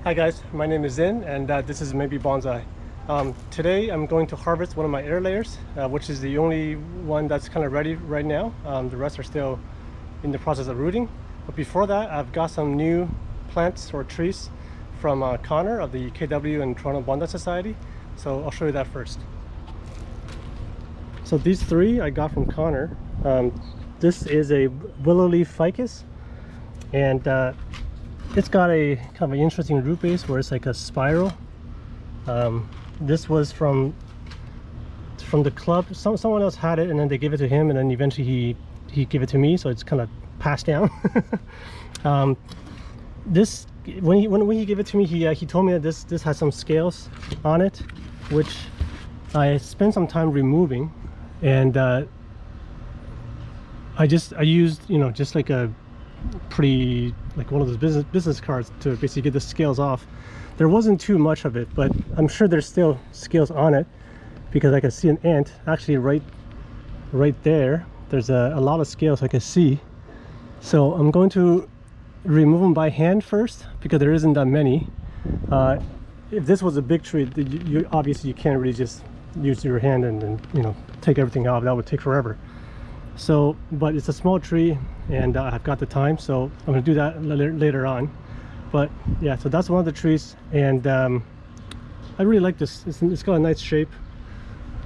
Hi guys, my name is Zin and this is Maybe Bonsai. Today I'm going to harvest one of my air layers, which is the only one that's kind of ready right now. The rest are still in the process of rooting. But before that, I've got some new plants or trees from Connor of the KW and Toronto Bonsai Society. So I'll show you that first. So these three I got from Connor. This is a willow leaf ficus, and it's got a kind of an interesting root base where it's like a spiral. This was from the club. Someone else had it and then they gave it to him, and then eventually he gave it to me, so it's kind of passed down. This when he gave it to me, he told me that this has some scales on it, which I spent some time removing, and I used, you know, just like a pretty, like one of those business cards to basically get the scales off. There wasn't too much of it, but I'm sure there's still scales on it, because I can see an ant actually right there. There's a lot of scales I can see. So I'm going to remove them by hand first, because there isn't that many. If this was a big tree, you obviously you can't really just use your hand and you know, take everything off. That would take forever. So, but it's a small tree, and I've got the time, so I'm going to do that later on. But yeah, so that's one of the trees, and I really like this. It's got a nice shape.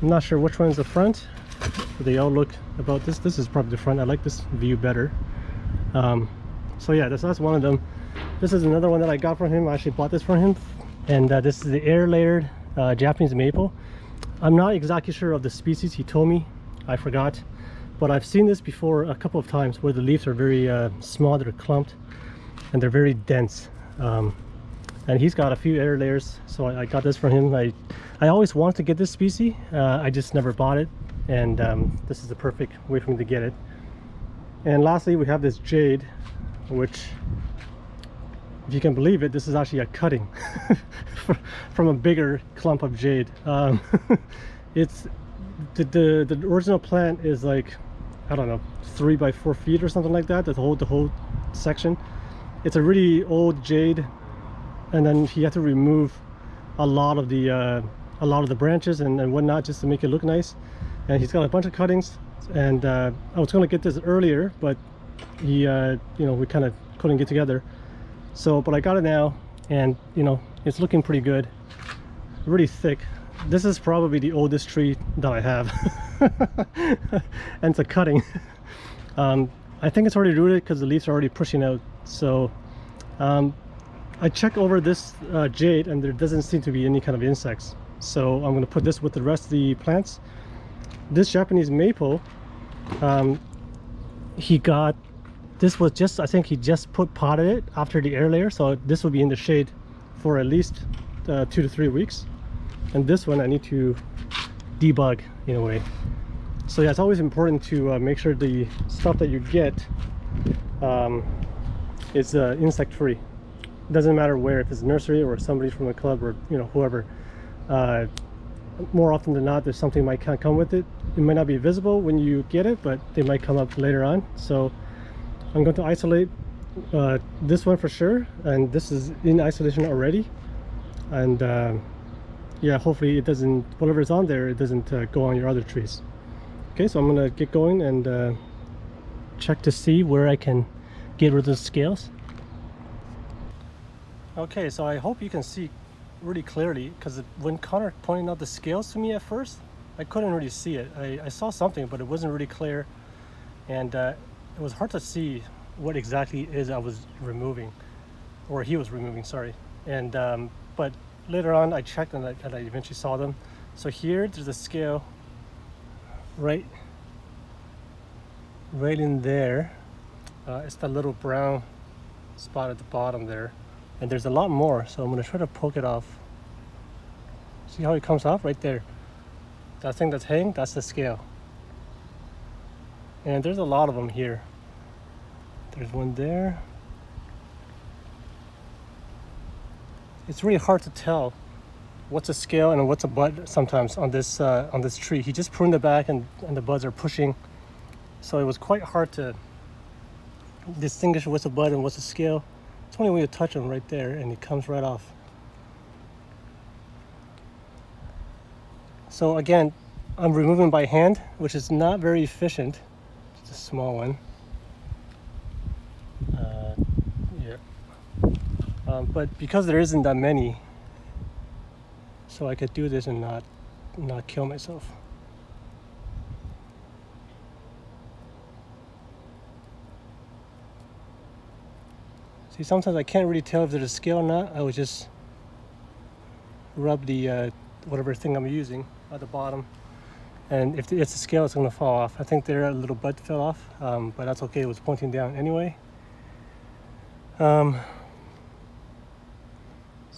I'm not sure which one is the front, but they all look about this. This is probably the front. I like this view better. So yeah, that's one of them. This is another one that I got from him. I actually bought this from him, and this is the air layered Japanese maple. I'm not exactly sure of the species. He told me, I forgot. But I've seen this before a couple of times, where the leaves are very small, they're clumped, and they're very dense. And he's got a few air layers, so I got this from him. I always wanted to get this species, I just never bought it, and this is the perfect way for me to get it. And lastly, we have this jade, which, if you can believe it, this is actually a cutting from a bigger clump of jade. It's the original plant is like, I don't know, 3 by 4 feet or something like that. The whole section. It's a really old jade, and then he had to remove a lot of the branches and whatnot, just to make it look nice. And he's got a bunch of cuttings, and I was going to get this earlier, but he you know, we kind of couldn't get together. So, but I got it now, and you know, it's looking pretty good, really thick. This is probably the oldest tree that I have. And it's a cutting. I think it's already rooted because the leaves are already pushing out. So I checked over this jade, and there doesn't seem to be any kind of insects. So I'm going to put this with the rest of the plants. This Japanese maple, he got, this was just, I think he just potted it after the air layer, so this will be in the shade for at least 2 to 3 weeks. And this one I need to debug in a way. So yeah, it's always important to make sure the stuff that you get is insect free. It doesn't matter where, if it's a nursery or somebody from a club, or you know, whoever. More often than not, there's something might come with it. It might not be visible when you get it, but they might come up later on. So I'm going to isolate this one for sure, and this is in isolation already. And yeah, hopefully it doesn't, whatever's on there, it doesn't go on your other trees. Okay, so I'm gonna get going and check to see where I can get rid of the scales. Okay, so I hope you can see really clearly, because when Connor pointed out the scales to me at first, I couldn't really see it. I saw something, but it wasn't really clear, and it was hard to see what exactly is I was removing, or he was removing, sorry. And but later on I checked, and I eventually saw them. So here there's a scale right in there. It's that little brown spot at the bottom there, and there's a lot more, so I'm going to try to poke it off. See how it comes off right there? That thing that's hanging, that's the scale. And there's a lot of them here. There's one there. It's really hard to tell what's a scale and what's a bud sometimes on this tree. He just pruned it back, and the buds are pushing, so it was quite hard to distinguish what's a bud and what's a scale. It's only when you touch them right there and it comes right off. So again, I'm removing by hand, which is not very efficient. It's a small one. Yeah. But because there isn't that many, so I could do this and not kill myself. See, sometimes I can't really tell if there's a scale or not. I would just rub the whatever thing I'm using at the bottom, and if it's a scale, it's going to fall off. I think there a little bud fell off, but that's okay. It was pointing down anyway. So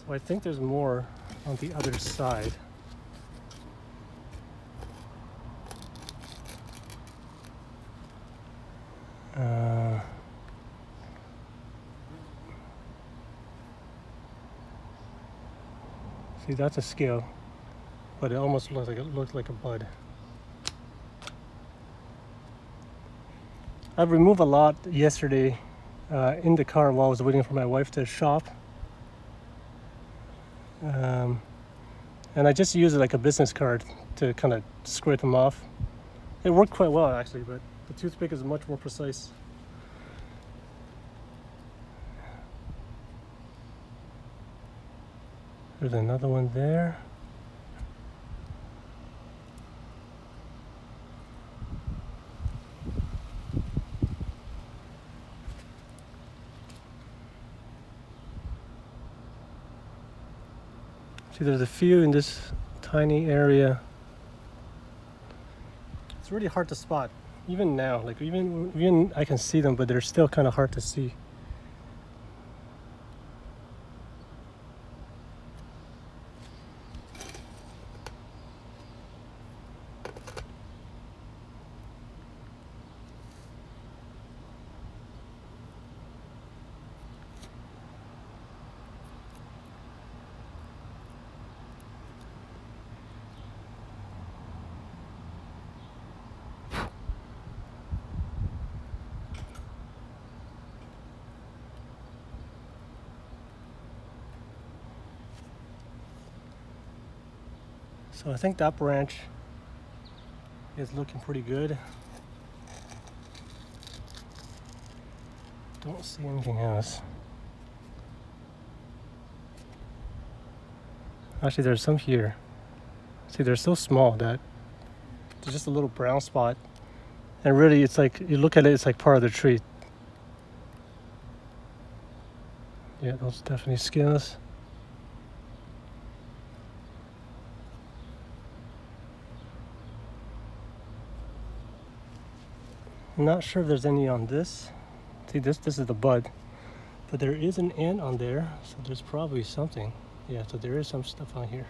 I think there's more on the other side. See, that's a scale, but it almost looks like a bud. I removed a lot yesterday in the car while I was waiting for my wife to shop. And I just used it like a business card to kind of scrape them off. It worked quite well actually, but the toothpick is much more precise. There's another one there. See, there's a few in this tiny area. It's really hard to spot, even now. Like even I can see them, but they're still kind of hard to see. So I think that branch is looking pretty good. Don't see anything else. Actually, there's some here. See, they're so small that there's just a little brown spot. And really, it's like, you look at it, it's like part of the tree. Yeah, those definitely scales. I'm not sure if there's any on this. See, this is the bud, but there is an ant on there, so there's probably something. Yeah, so there is some stuff on here.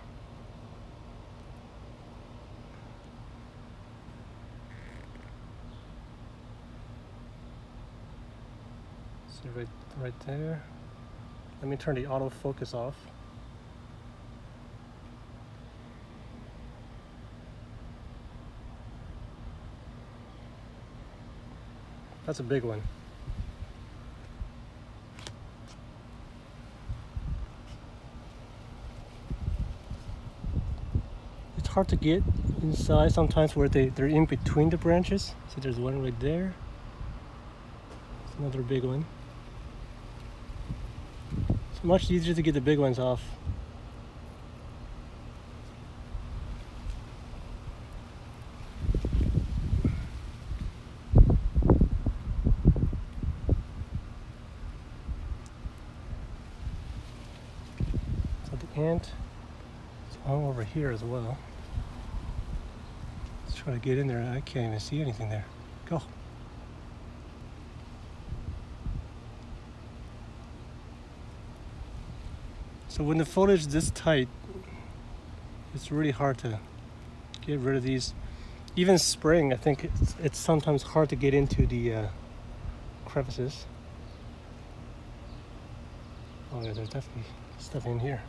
See right there. Let me turn the autofocus off. That's a big one. It's hard to get inside sometimes where they're in between the branches. See, there's one right there. It's another big one. It's much easier to get the big ones off. Ant. It's all over here as well. Let's try to get in there. I can't even see anything there. Go. So when the foliage is this tight, it's really hard to get rid of these. Even spraying, I think it's sometimes hard to get into the crevices. Oh yeah, there's definitely stuff in here.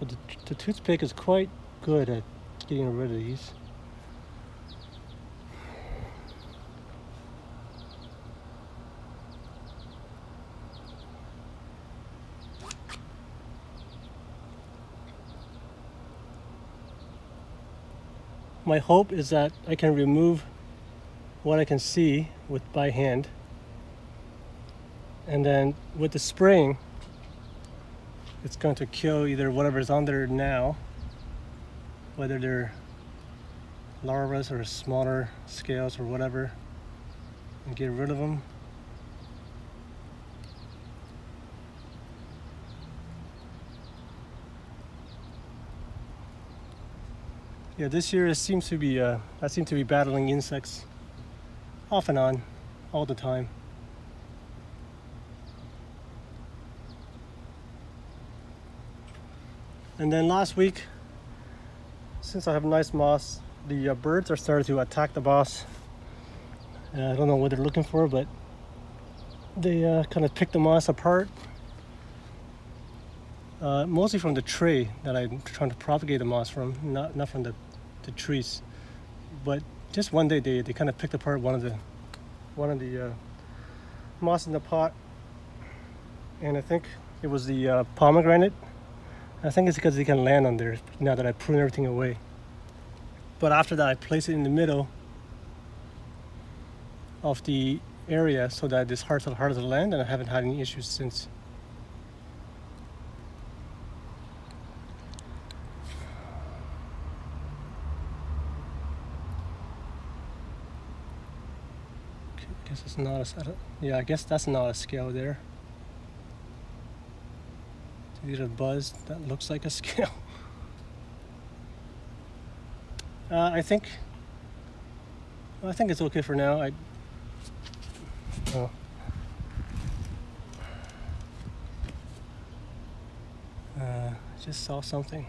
But the toothpick is quite good at getting rid of these. My hope is that I can remove what I can see by hand, and then with the spraying it's going to kill either whatever's on there now, whether they're larvae or smaller scales or whatever, and get rid of them. Yeah, this year I seem to be battling insects off and on all the time. And then last week, since I have nice moss, the birds are starting to attack the moss. I don't know what they're looking for, but they kind of pick the moss apart. Mostly from the tray that I'm trying to propagate the moss from, not from the trees. But just one day they kind of picked apart one of the moss in the pot, and I think it was the pomegranate. I think it's because they can land on there now that I prune everything away. But after that, I place it in the middle of the area so that it's hard to land, and I haven't had any issues since. Okay, I guess it's not a, yeah, I guess that's not a scale there. These are buzz that looks like a scale. I think it's okay for now. I just saw something.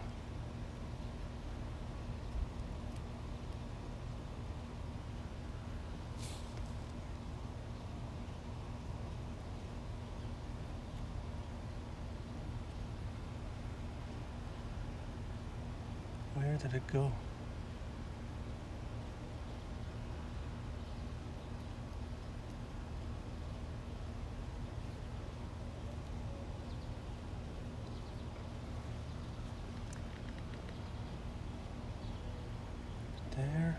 Where did it go? There.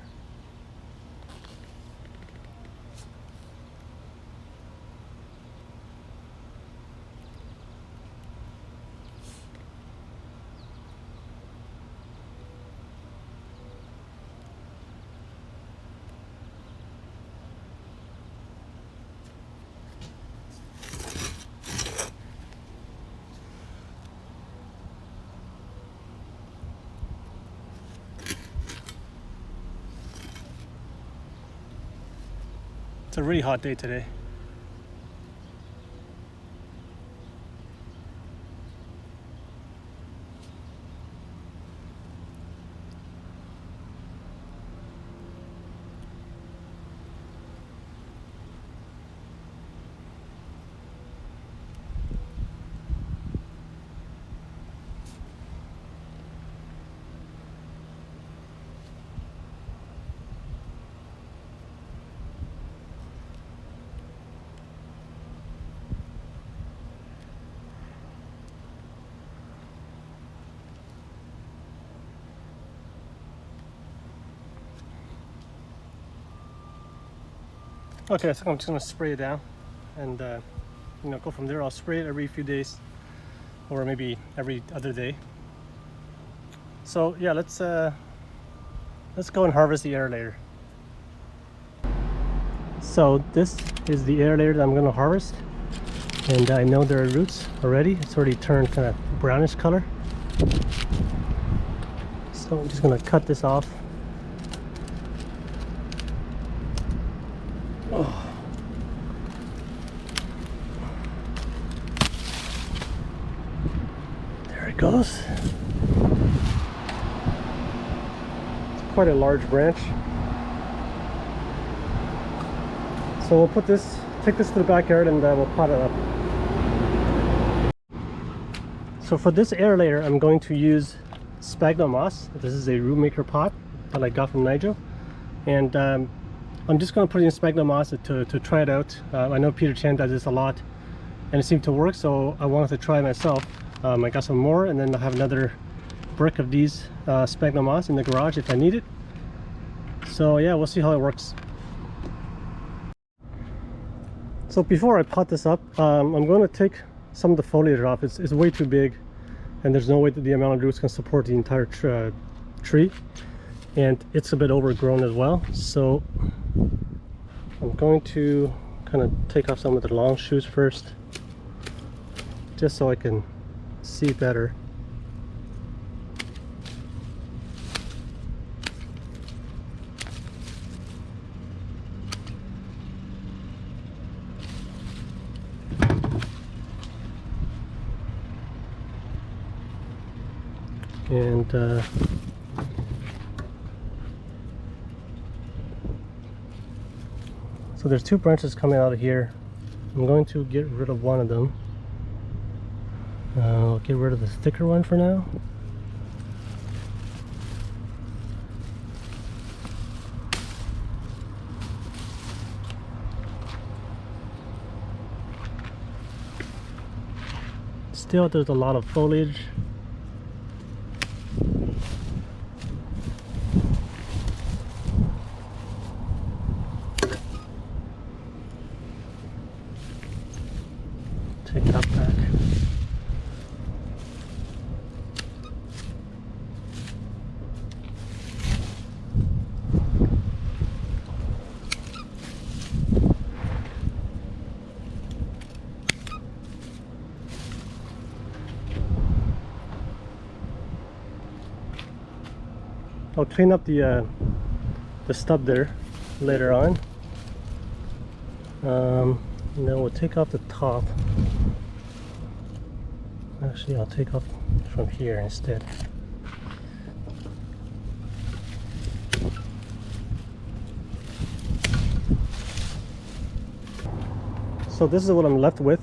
It's a really hot day today. Okay, so I'm just gonna spray it down, and go from there. I'll spray it every few days, or maybe every other day. So yeah, let's go and harvest the aerator. So this is the aerator that I'm gonna harvest, and I know there are roots already. It's already turned kind of brownish color. So I'm just gonna cut this off. Oh. There it goes. It's quite a large branch. So we'll take this to the backyard, and we'll pot it up. So for this aerator, I'm going to use sphagnum moss. This is a root maker pot that I got from Nigel, and I'm just going to put in sphagnum moss to try it out. I know Peter Chan does this a lot and it seemed to work, so I wanted to try it myself. I got some more, and then I'll have another brick of these sphagnum moss in the garage if I need it. So yeah, we'll see how it works. So before I pot this up, I'm going to take some of the foliage off. It's way too big, and there's no way that the amount of roots can support the entire tree, and it's a bit overgrown as well. So I'm going to kind of take off some of the long shoots first, just so I can see better. And so there's two branches coming out of here. I'm going to get rid of one of them. I'll get rid of the thicker one for now. Still, there's a lot of foliage. Take that back. I'll clean up the stub there later on. And then we'll take off the top. Actually, I'll take off from here instead. So this is what I'm left with.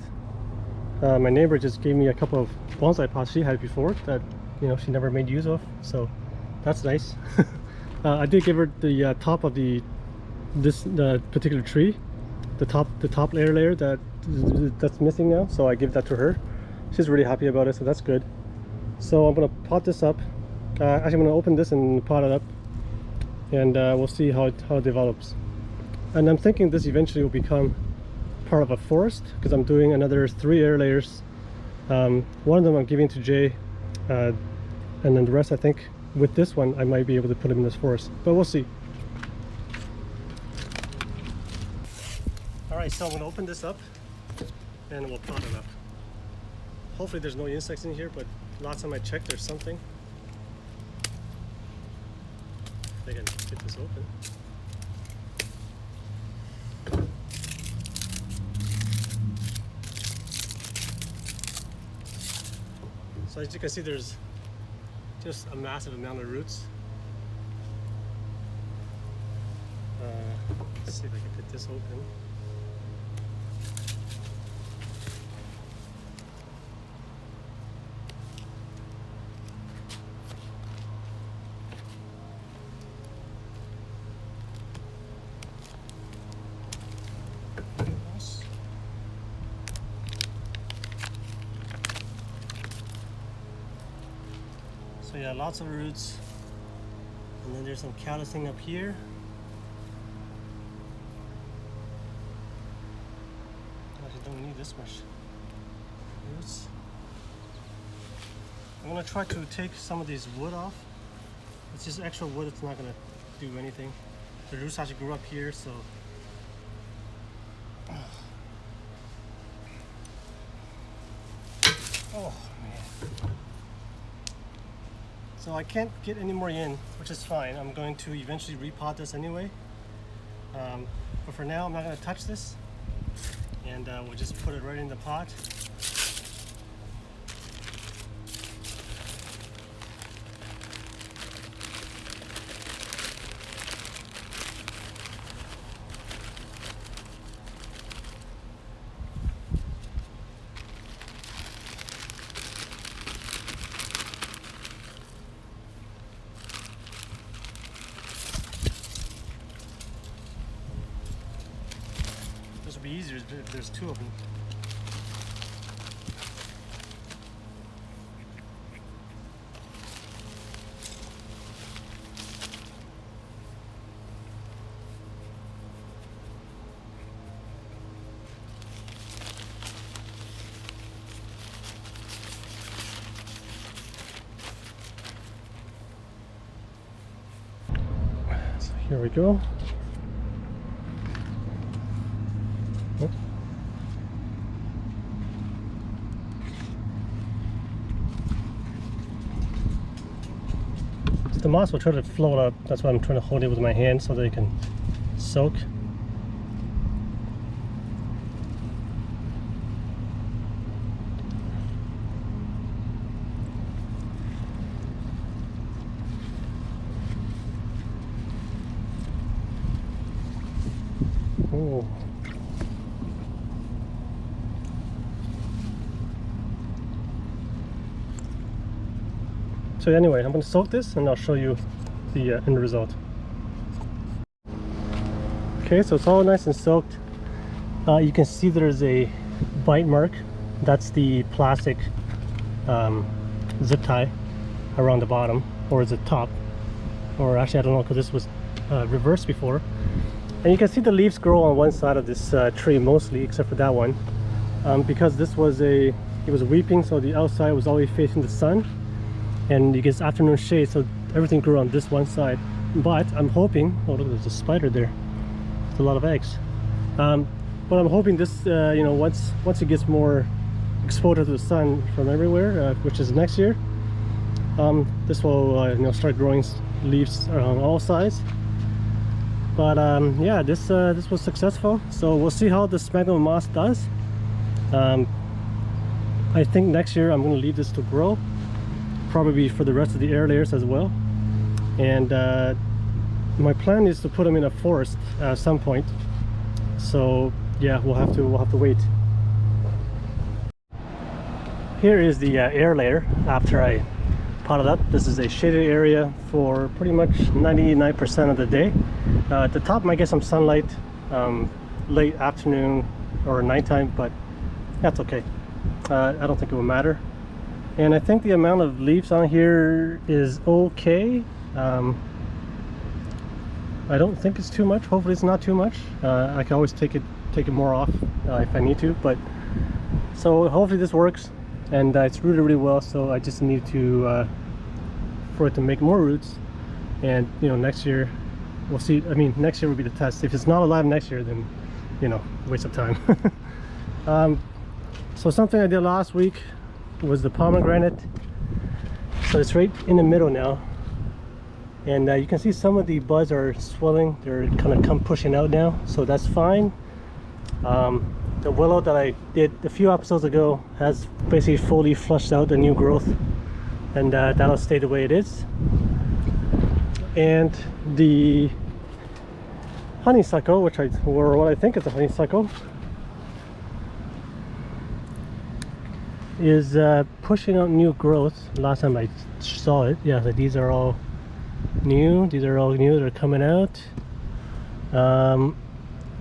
My neighbor just gave me a couple of bonsai pots she had before that, you know, she never made use of, so that's nice. I did give her the top of the particular tree, the top layer that's missing now, so I give that to her. She's really happy about it, so that's good. So I'm gonna pot this up. Actually, I'm gonna open this and pot it up, and we'll see how it develops. And I'm thinking this eventually will become part of a forest, because I'm doing another 3 air layers. One of them I'm giving to Jay, and then the rest, I think with this one I might be able to put him in this forest, but we'll see. Alright, so I'm gonna open this up and we'll pot it up. Hopefully there's no insects in here, but last time I checked there's something. I can get this open. So as you can see, there's just a massive amount of roots. Let's see if I can get this open. So yeah, lots of roots, and then there's some callousing up here. Actually, don't need this much roots. I'm gonna try to take some of these wood off. It's just extra wood. It's not gonna do anything. The roots actually grew up here, so. Oh man. So I can't get any more in, which is fine. I'm going to eventually repot this anyway. But for now, I'm not going to touch this. And we'll just put it right in the pot. be easier if there's two of them. So here we go. The moss will try to float up. That's why I'm trying to hold it with my hand so they can soak. Oh. So anyway, I'm going to soak this and I'll show you the end result. Okay, so it's all nice and soaked. You can see there's a bite mark. That's the plastic zip tie around the bottom, or is it top? Or actually I don't know, because this was reversed before. And you can see the leaves grow on one side of this tree mostly, except for that one. Because this was it was weeping, so the outside was always facing the sun. And you get afternoon shade, so everything grew on this one side. But I'm hoping, oh look, there's a spider there. There's a lot of eggs. But I'm hoping this, you know, once it gets more exposure to the sun from everywhere, which is next year, this will you know, start growing leaves on all sides. But yeah, this was successful. So we'll see how the sphagnum moss does. I think next year I'm going to leave this to grow, probably for the rest of the air layers as well. And my plan is to put them in a forest at some point. So yeah, we'll have to wait. Here is the air layer after I potted up. This is a shaded area for pretty much 99% of the day. At the top might get some sunlight late afternoon or nighttime, but that's okay. I don't think it will matter. And I think the amount of leaves on here is okay. I don't think it's too much. Hopefully it's not too much. I can always take it more off if I need to. But so hopefully this works, and it's rooted really well. So I just need to for it to make more roots, and you know, next year we'll see. I mean, next year will be the test. If it's not alive next year, then you know, waste of time. So something I did last week was the pomegranate. So it's right in the middle now, and you can see some of the buds are swelling. They're kind of pushing out now, so that's fine. The willow that I did a few episodes ago has basically fully flushed out the new growth, and that'll stay the way it is. And the honeysuckle, what I think is a honeysuckle, is pushing out new growth. Last time I saw it, yeah, these are all new. These are all new. They're coming out.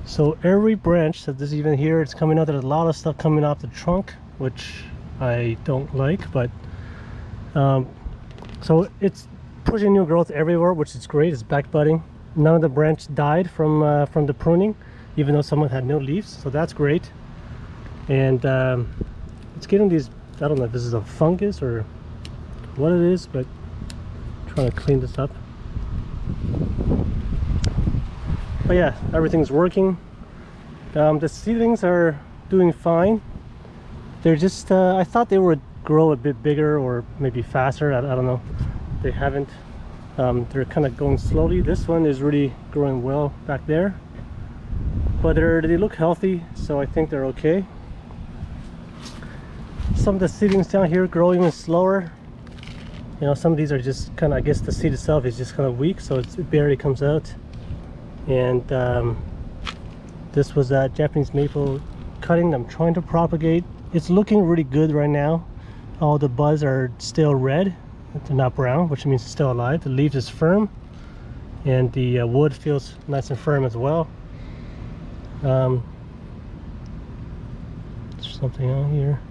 So every branch that this even here, it's coming out. There's a lot of stuff coming off the trunk, which I don't like, but so it's pushing new growth everywhere, which is great. It's back budding. None of the branch died from the pruning, even though someone had no leaves, so that's great. And it's getting these, I don't know if this is a fungus or what it is, but I'm trying to clean this up. But yeah, everything's working. The seedlings are doing fine. They're just I thought they would grow a bit bigger or maybe faster. I don't know. They haven't. They're kind of going slowly. This one is really growing well back there, but they look healthy, so I think they're okay. Some of the seedlings down here grow even slower. You know, some of these are just kind of, I guess the seed itself is just kind of weak, so it barely comes out. And this was that Japanese maple cutting I'm trying to propagate. It's looking really good right now. All the buds are still red, they're not brown, which means it's still alive. The leaves is firm, and the wood feels nice and firm as well. something on here.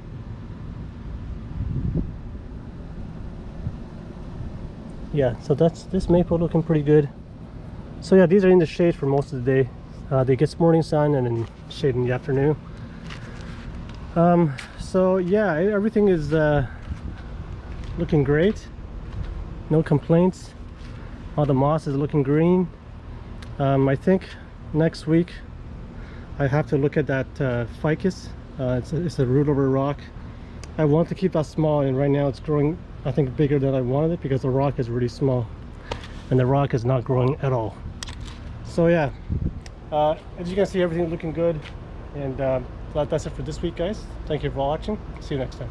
Yeah, so that's this maple looking pretty good. So yeah, these are in the shade for most of the day. They get morning sun and then shade in the afternoon. So yeah, everything is looking great. No complaints. All the moss is looking green. I think next week I have to look at that ficus. It's a root over rock. I want to keep that small, and right now it's growing, I think, bigger than I wanted it because the rock is really small and the rock is not growing at all. So yeah, as you can see, everything looking good, and that's it for this week, guys. Thank you for watching. See you next time.